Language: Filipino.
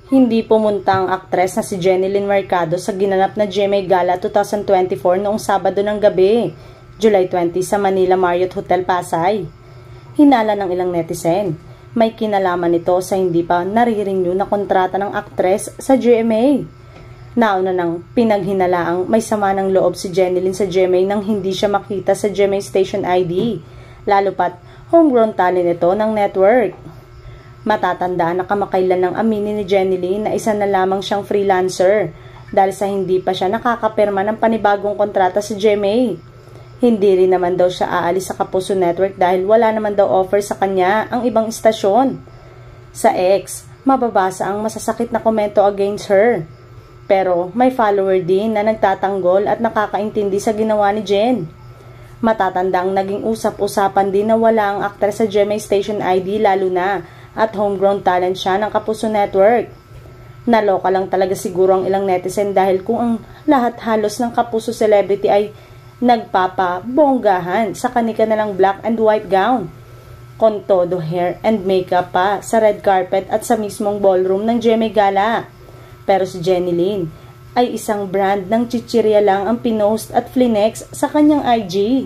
Hindi pumunta ang aktres na si Jenilyn Mercado sa ginanap na GMA Gala 2024 noong Sabado ng gabi, July 20 sa Manila Marriott Hotel, Pasay. Hinala ng ilang netizen, may kinalaman ito sa hindi pa nare-renew na kontrata ng aktres sa GMA. Nauna nang pinaghinalaang may sama ng loob si Jenilyn sa GMA nang hindi siya makita sa GMA Station ID, lalo pat homegrown talent ito ng network. Matatandaan na kamakailan ng aminin ni Jenilyn na isa na lamang siyang freelancer dahil sa hindi pa siya nakakapirma ng panibagong kontrata sa GMA. Hindi rin naman daw siya aalis sa Kapuso Network dahil wala naman daw offer sa kanya ang ibang istasyon. Sa X, mababasa ang masasakit na komento against her. Pero may follower din na nagtatanggol at nakakaintindi sa ginawa ni Jen. Matatandang naging usap-usapan din na wala ang aktres sa GMA Station ID lalo na at homegrown talent siya ng Kapuso Network. Naloka lang talaga siguro ang ilang netizen dahil kung ang lahat halos ng Kapuso celebrity ay nagpapabonggahan sa kanilang black and white gown, con todo hair and makeup pa sa red carpet at sa mismong ballroom ng GMA Gala. Pero si Jenilyn ay isang brand ng chichirya lang ang pinost at flinex sa kanyang IG.